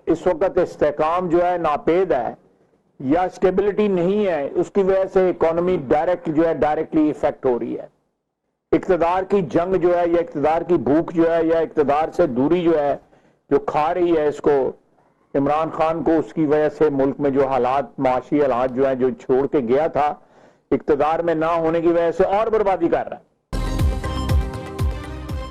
इस वक्त इस्तेहकाम जो है नापेद है या स्टेबिलिटी नहीं है, उसकी वजह से इकोनॉमी डायरेक्टली इफेक्ट हो रही है। इक्तदार की जंग जो है या इक्तदार की भूख जो है या इक्तदार से दूरी जो खा रही है इसको, इमरान खान को उसकी वजह से मुल्क में जो हालात, माशी हालात जो छोड़ के गया था, इक्तदार में ना होने की वजह से और बर्बादी कर रहा है।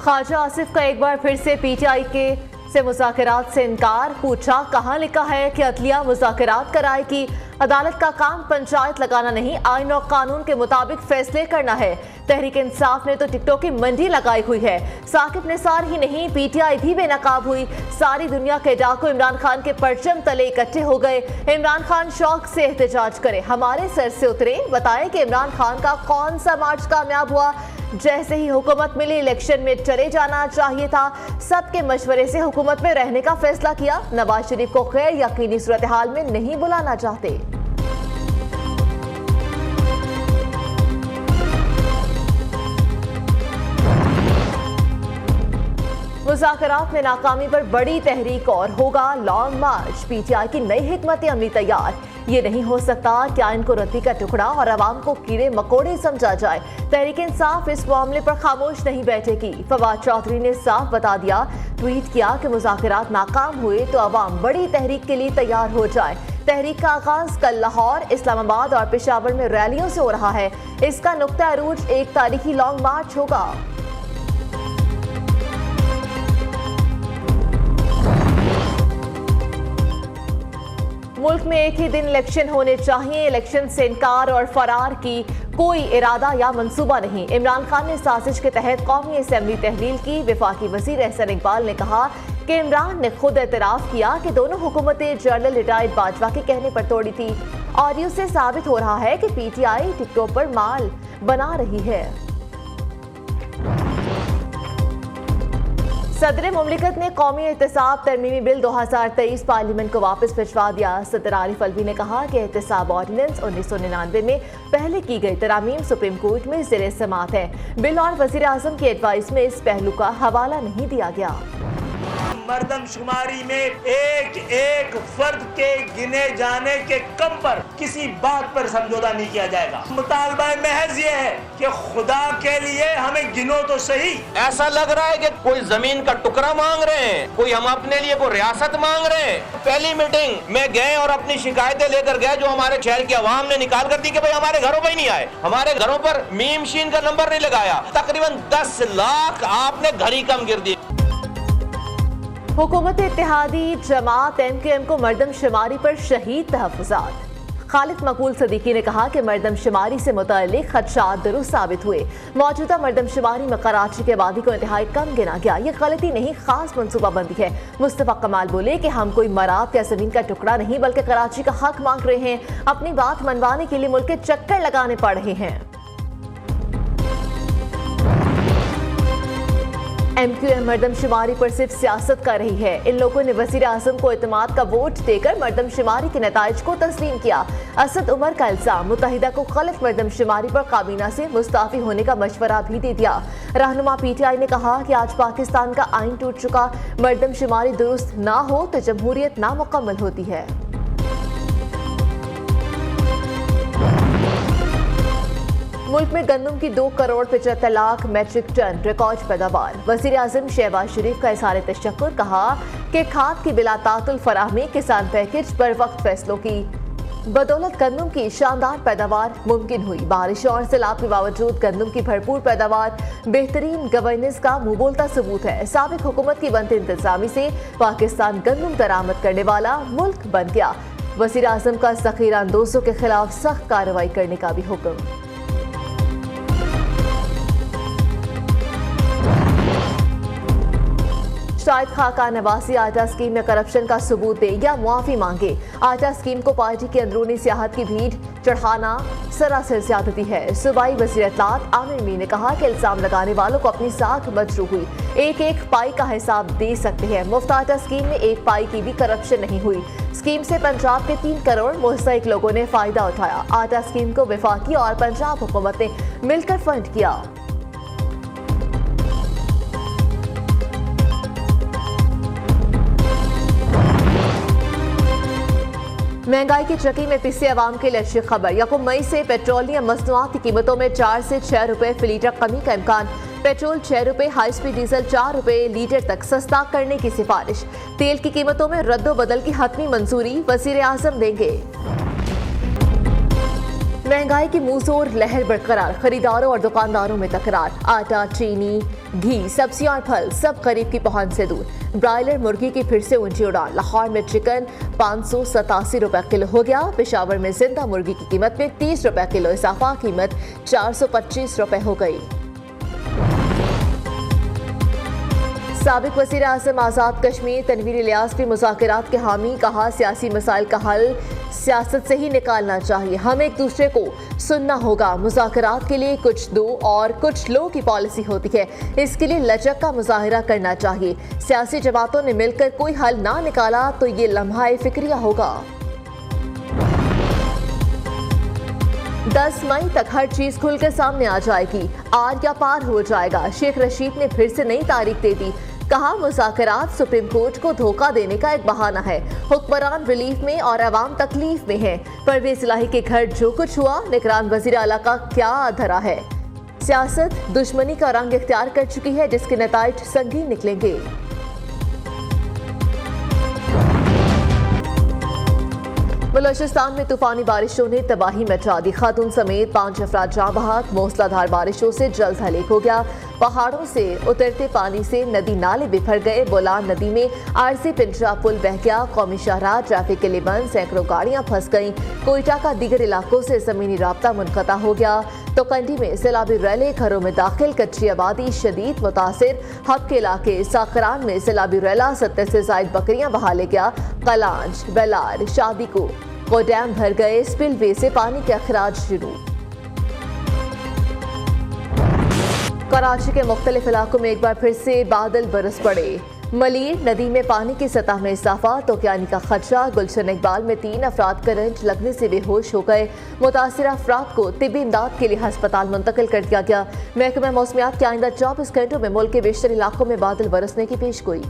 ख्वाजा आसिफ का एक बार फिर से पीटीआई से मुज़ाकरात से इनकार। पूछा कहां लिखा है कि अदलिया मुज़ाकरात कराएगी? अदालत का काम पंचायत लगाना नहीं, आइन और कानून के मुताबिक फैसले करना है। तहरीक इंसाफ ने तो टिकटों की मंडी लगाई हुई है। साकिब निसार ही नहीं, पीटीआई भी बेनकाब हुई। सारी दुनिया के डाकू इमरान खान के परचम तले इकट्ठे हो गए। इमरान खान शौक से एहतजाज करे, हमारे सर से उतरे, बताएं कि इमरान खान का कौन सा मार्च कामयाब हुआ। जैसे ही हुकूमत मिली इलेक्शन में चले जाना चाहिए था। सबके मशवरे से हुकूमत में रहने का फैसला किया। नवाज शरीफ को गैर यकीनी सूरत हाल में नहीं बुलाना चाहते। मुज़ाकरात में नाकामी पर बड़ी तहरीक और होगा लॉन्ग मार्च। पीटीआई की नई हिकमत अमली तैयार। ये नहीं हो सकता क्या इनको रत्ती का टुकड़ा और अवाम को कीड़े मकोड़े समझा जाए। तहरीक इंसाफ इस मामले पर खामोश नहीं बैठेगी। फवाद चौधरी ने साफ बता दिया, ट्वीट किया कि मुज़ाकरात नाकाम हुए तो अवाम बड़ी तहरीक के लिए तैयार हो जाए। तहरीक का आगाज कल लाहौर, इस्लामाबाद और पेशावर में रैलियों से हो रहा है। इसका नुक्ता अरूज 1 तारीखी लॉन्ग मार्च होगा। मुल्क में एक ही दिन इलेक्शन होने चाहिए। इलेक्शन से इनकार और फरार की कोई इरादा या मंसूबा नहीं। इमरान खान ने साजिश के तहत कौमी असेंबली तहलील की। वफाकी वजीर एहसन इकबाल ने कहा कि इमरान ने खुद एतराफ किया कि दोनों हुकूमतें जनरल रिटायर्ड बाजवा के कहने पर तोड़ी थी। ऑडियो से साबित हो रहा है कि पीटीआई टिकटों पर माल बना रही है। सदर मुमलिकत ने कौमी एहतसाब तरमीमी बिल 2023 पार्लियामेंट को वापस भिजवा दिया। सदर आरिफ अलवी ने कहा कि एहतसाब ऑर्डिनेंस 1999 में पहले की गई तरामीम सुप्रीम कोर्ट में ज़ेर समाअत है। बिल और वज़ीर आज़म की एडवाइस में इस पहलू का हवाला नहीं दिया गया। मर्दमशुमारी में एक एक फर्द के गिने जाने के कम पर किसी बात पर समझौता नहीं किया जाएगा। मुतालबा महज ये है कि खुदा के लिए हमें गिनो तो सही। ऐसा लग रहा है कि कोई जमीन का टुकड़ा मांग रहे हैं, कोई हम अपने लिए कोई रियासत मांग रहे हैं। पहली मीटिंग में गए और अपनी शिकायतें लेकर गए जो हमारे शहर की आवाम ने निकाल कर दी कि भाई हमारे घरों में ही नहीं आए, हमारे घरों पर मीम शीन का नंबर नहीं लगाया। तकरीबन 10 लाख आपने घड़ी कम गिर दी। हुकूमत इत्तेहादी जमात MQM को मरदमशुमारी पर शहीद तहफ़्फ़ुज़ात। खालिद मकबूल सदीकी ने कहा कि मरदमशुमारी से मुतअल्लिक़ खदशात दुरुस्त साबित हुए। मौजूदा मरदमशुमारी में कराची के आबादी को इंतहाई कम गिना गया। ये गलती नहीं, खास मनसूबाबंदी है। मुस्तफ़ा कमाल बोले कि हम कोई मरात या ज़मीन का टुकड़ा नहीं बल्कि कराची का हक मांग रहे हैं। अपनी बात मनवाने के लिए मुल्क के चक्कर लगाने पड़ रहे हैं। MQM मरदमशुमारी पर सिर्फ सियासत कर रही है। इन लोगों ने वज़ीर आज़म को एतमाद का वोट देकर मरदमशुमारी के नताइज को तस्लीम किया। असद उमर का इल्जाम, मुत्तहिदा को गलत मरदमशुमारी पर काबीना से मुस्ताफी होने का मशवरा भी दे दिया। रहनुमा PTI ने कहा कि आज पाकिस्तान का आइन टूट चुका, मरदमशुमारी दुरुस्त ना हो तो जमहूरियत नामुकम्मल होती है। मुल्क में गंदम की 2 crore 75 lakh metric ton record पैदावार। वज़ीर आज़म शहबाज शरीफ का इज़हार तशक्कुर, कहा कि खाद की बिलातातुल फराहमी, किसान पैकेज पर वक्त फैसलों की बदौलत गंदम की शानदार पैदावार मुमकिन हुई। बारिश और सैलाब के बावजूद गंदम की भरपूर पैदावार बेहतरीन गवर्नेंस का मुंहबोलता सबूत है। साबिक हुकूमत की बनते इंतजामी से पाकिस्तान गंदम दरामद करने वाला मुल्क बन गया। वज़ीर आज़म का ज़ख़ीरा अंदोज़ों के खिलाफ सख्त कार्रवाई करने का भी हुक्म। शाहिद खाकान नवासी आटा स्कीम में करप्शन का सबूत दे या मुआफी मांगे। आटा स्कीम को पार्टी की अंदरूनी सियाहत की भीड़ चढ़ाना सरासर ज्यादती है। सूबाई वज़ीर इत्तलात आमिर मीर ने कहा कि इल्जाम लगाने वालों को अपनी साख मजरू हुई। एक एक पाई का हिसाब दे सकते हैं। मुफ्त आटा स्कीम में 1 पाई की भी करप्शन नहीं हुई। स्कीम से पंजाब के 3 करोड़ मुस्तहिक लोगों ने फायदा उठाया। आटा स्कीम को वफाकी और पंजाब हुकूमत ने मिलकर फंड किया। महंगाई की चक्की में पिसे अवाम के लिए अच्छी खबर। यकम मई से पेट्रोलियम मसनूआत की कीमतों में 4 से 6 रुपए फी लीटर कमी का इम्कान। पेट्रोल 6 रुपए, हाई स्पीड डीजल 4 रुपए लीटर तक सस्ता करने की सिफारिश। तेल की कीमतों में रद्दोबदल की हतमी मंजूरी वजीर आजम देंगे। महंगाई की मुंहजोर लहर बरकरार, खरीदारों और दुकानदारों में तकरार। आटा, चीनी, घी, सब्जियां और फल सब करीब की पहुंच से दूर। ब्रायलर मुर्गी की फिर से ऊंची उड़ान। लाहौर में चिकन 587 रुपए किलो हो गया। पेशावर में जिंदा मुर्गी की कीमत में 30 रुपए किलो इजाफा, कीमत 425 रुपए हो गई। साबिक वज़ीर आज़म आज़ाद कश्मीर तनवीर इलियास भी मुज़ाकरात के हामी। कहा, सियासी मसाइल का हल सियासत से ही निकालना चाहिए, हमें एक दूसरे को सुनना होगा। मुज़ाकरात के लिए कुछ दो और कुछ लो की पॉलिसी होती है, इसके लिए लचक का मुजाहिरा करना चाहिए। सियासी जमातों ने मिलकर कोई हल ना निकाला तो ये लम्हा फिक्रिया होगा। 10 मई तक हर चीज खुलकर सामने आ जाएगी, आर या पार हो जाएगा। शेख रशीद ने फिर से नई तारीख दे दी। कहा, मुज़ाकरात सुप्रीम कोर्ट को धोखा देने का एक बहाना है। हुक्मरान रिलीफ में और अवाम तकलीफ में है। परवेज इलाही के घर जो कुछ हुआ, निगरान वज़ीर आला का क्या धरा है। सियासत दुश्मनी का रंग इख्तियार कर चुकी है, जिसके नताइज संगीन निकलेंगे। बलूचिस्तान में तूफानी बारिशों ने तबाही मचा दी। खातून समेत 5 अफराद जाँ बहक। मूसलाधार बारिशों से जल्द हलीक हो गया। पहाड़ों से उतरते पानी से नदी नाले बिफर गए। बोलान नदी में आरसी पिंजरा पुल बह गया। कौमी शाहराह ट्रैफिक के लिए बंद, सैकड़ों गाड़ियां फंस गईं। कोयटा का दीगर इलाकों से जमीनी राब्ता मुनक़ता हो गया। तो कंडी में सैलाबी रैले घरों में दाखिल, कच्ची आबादी शदीद मुतासिर। हब के इलाके साकरान में सैलाबी रैला 70 से ज़ायद बकरियां बहा ले गया। कलांज, बेलार, शादी को डैम भर गए। स्पिलवे से पानी के अखराज शुरू। कराची के मुख्तलिफ इलाकों में एक बार फिर से बादल बरस पड़े। मलीर नदी में पानी की सतह में इजाफा, तोक्यानी का खदशा। गुलशन इकबाल में 3 अफराद करंट लगने से बेहोश हो गए। मुतासिर अफराद को तिब्बी इमदाद के लिए अस्पताल मुंतकिल कर दिया गया। महकमा मौसमियात के आइंदा 24 घंटों में मुल्क के बेशतर इलाकों में बादल बरसने की पेशगोई।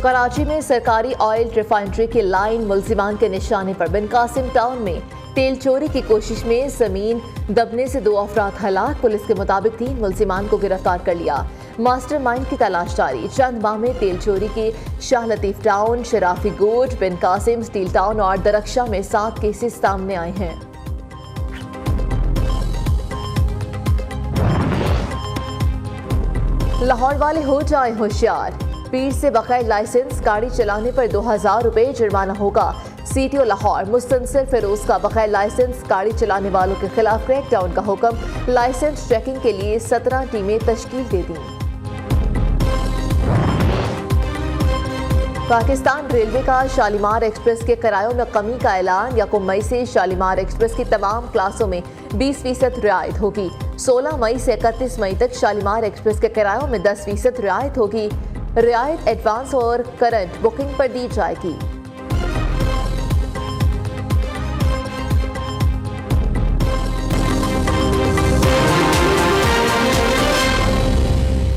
कराची में सरकारी ऑयल रिफाइनरी की लाइन मुल्जिमान के निशाने पर। बिन कासिम टाउन में तेल चोरी की कोशिश में जमीन दबने से 2 अफराद हलाक। पुलिस के मुताबिक 3 मुल्जिमान को गिरफ्तार कर लिया। मास्टरमाइंड की तलाश जारी। चंद माह में तेल चोरी के शाह लतीफ टाउन, शराफी गोड, बिन कासिम स्टील टाउन और दरख्शा में 7 केसेस सामने आए हैं। लाहौर वाले हो जाए होशियार। पीर से बगैर लाइसेंस गाड़ी चलाने पर 2000 रुपए जुर्माना होगा। सीटीओ लाहौर मुस्तनसिर फिरोज का बगैर लाइसेंस गाड़ी चलाने वालों के खिलाफ क्रैकडाउन का हुक्म। लाइसेंस चेकिंग के लिए 17 टीमें तश्कील दे दी। पाकिस्तान रेलवे का शालीमार एक्सप्रेस के किरायों में कमी का ऐलान। यकम मई से शालीमार एक्सप्रेस की तमाम क्लासों में 20% रियायत होगी। 16 मई से 31 मई तक शालीमार एक्सप्रेस के किरायों में 10% रियायत होगी। रियायत एडवांस और करंट बुकिंग पर दी जाएगी।